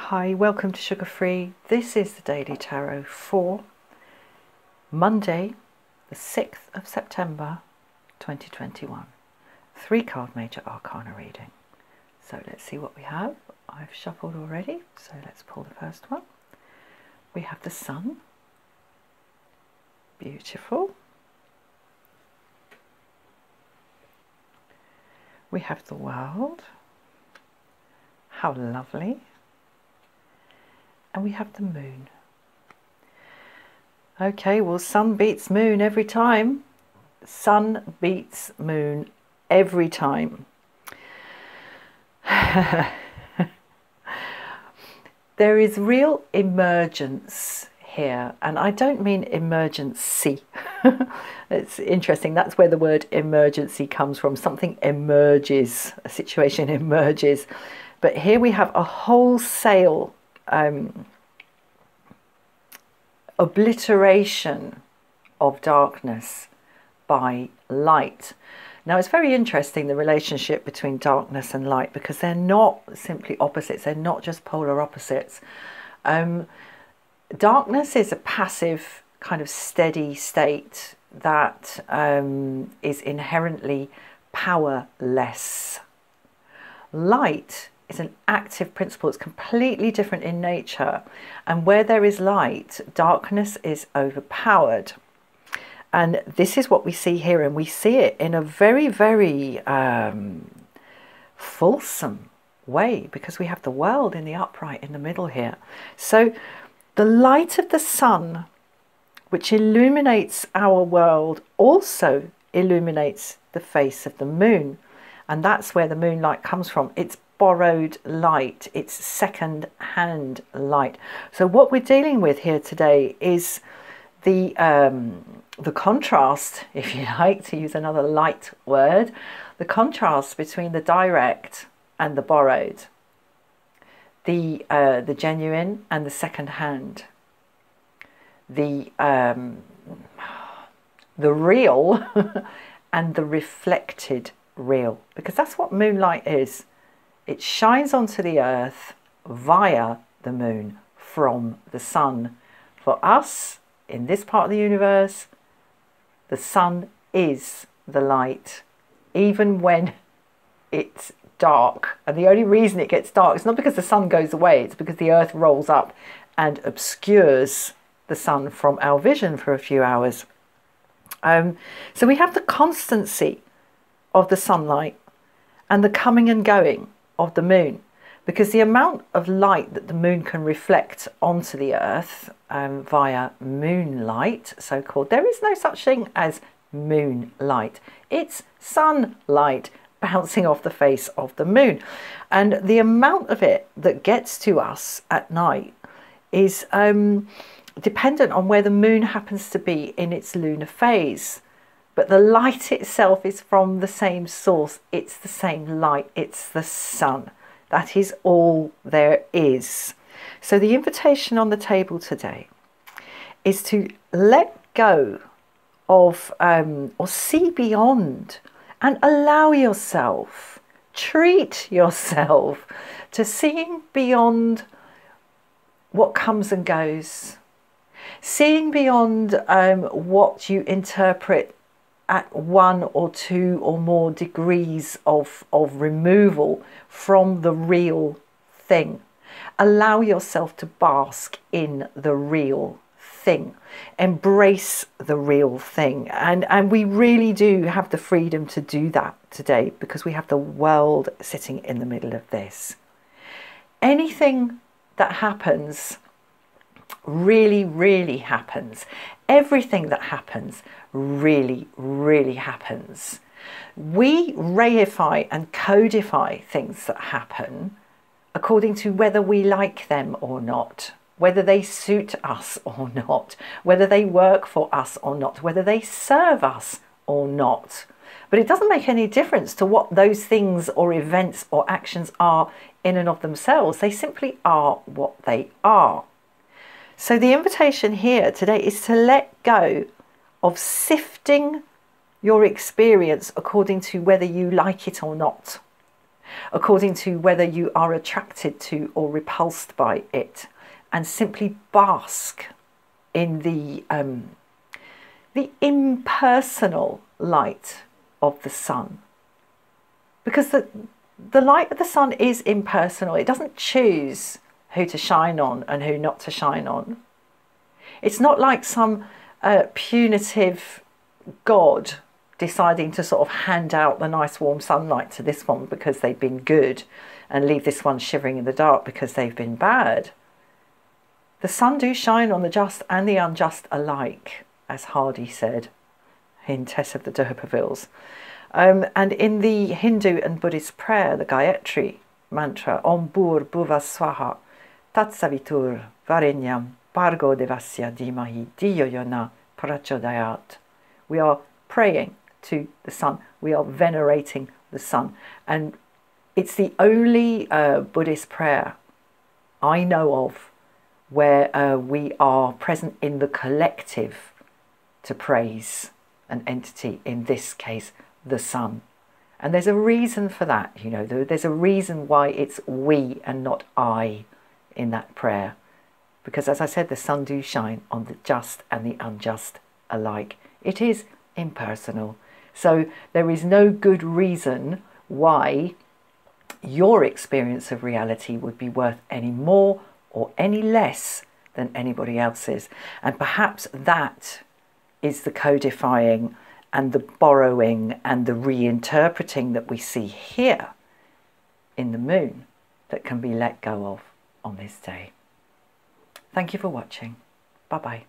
Hi, welcome to Sugar Free. This is the Daily Tarot for Monday, the 6th of September 2021. 3-card Major Arcana reading. So let's see what we have. I've shuffled already, so let's pull the first one. We have the Sun. Beautiful. We have the World. How lovely. And we have the Moon. Okay, well, Sun beats Moon every time. Sun beats Moon every time. There is real emergence here, and I don't mean emergency. It's interesting, that's where the word emergency comes from. Something emerges, a situation emerges. But here we have a wholesale obliteration of darkness by light. Now, it's very interesting, the relationship between darkness and light, because they're not simply opposites. They're not just polar opposites. Darkness is a passive, kind of steady state that is inherently powerless. Light is an active principle. It's completely different in nature, and where there is light, darkness is overpowered. And this is what we see here, and we see it in a very, very fulsome way, because we have the World in the upright in the middle here. So the light of the Sun, which illuminates our world, also illuminates the face of the Moon, and that's where the moonlight comes from. It's borrowed light, it's second-hand light. So what we're dealing with here today is the contrast, if you like, to use another light word, the contrast between the direct and the borrowed, the genuine and the second-hand, the real and the reflected real, because that's what moonlight is. It shines onto the earth via the Moon from the Sun. For us, in this part of the universe, the Sun is the light, even when it's dark. And the only reason it gets dark is not because the Sun goes away, it's because the earth rolls up and obscures the Sun from our vision for a few hours. So we have the constancy of the sunlight and the coming and going of the Moon, because the amount of light that the Moon can reflect onto the earth via moonlight, so-called, there is no such thing as moonlight. It's sunlight bouncing off the face of the Moon, and the amount of it that gets to us at night is dependent on where the Moon happens to be in its lunar phase. But the light itself is from the same source. It's the same light. It's the Sun. That is all there is. So the invitation on the table today is to let go of or see beyond, and allow yourself, treat yourself to seeing beyond what comes and goes, seeing beyond what you interpret at 1 or 2 or more degrees of removal from the real thing. Allow yourself to bask in the real thing. Embrace the real thing. And we really do have the freedom to do that today, because we have the World sitting in the middle of this. Anything that happens really, really happens. Everything that happens really, really happens. We reify and codify things that happen according to whether we like them or not, whether they suit us or not, whether they work for us or not, whether they serve us or not. But it doesn't make any difference to what those things or events or actions are in and of themselves. They simply are what they are. So the invitation here today is to let go of sifting your experience according to whether you like it or not, according to whether you are attracted to or repulsed by it, and simply bask in the impersonal light of the sun. Because the light of the sun is impersonal. It doesn't choose who to shine on and who not to shine on. It's not like some punitive God deciding to sort of hand out the nice warm sunlight to this one because they've been good and leave this one shivering in the dark because they've been bad. The sun do shine on the just and the unjust alike, as Hardy said in Tess of the D'Urbervilles. And in the Hindu and Buddhist prayer, the Gayatri mantra, Om Bhur Bhuva Swaha Tatsavitur Varenyam Bhargo Devasya Dhimahi Dhiyo Yona Prachodayat. We are praying to the sun. We are venerating the sun. And it's the only Buddhist prayer I know of where we are present in the collective to praise an entity, in this case, the sun. And there's a reason for that, you know, there's a reason why it's we and not I in that prayer. Because as I said, the sun do shine on the just and the unjust alike. It is impersonal. So there is no good reason why your experience of reality would be worth any more or any less than anybody else's. And perhaps that is the codifying and the borrowing and the reinterpreting that we see here in the moon that can be let go of on this day. Thank you for watching. Bye-bye.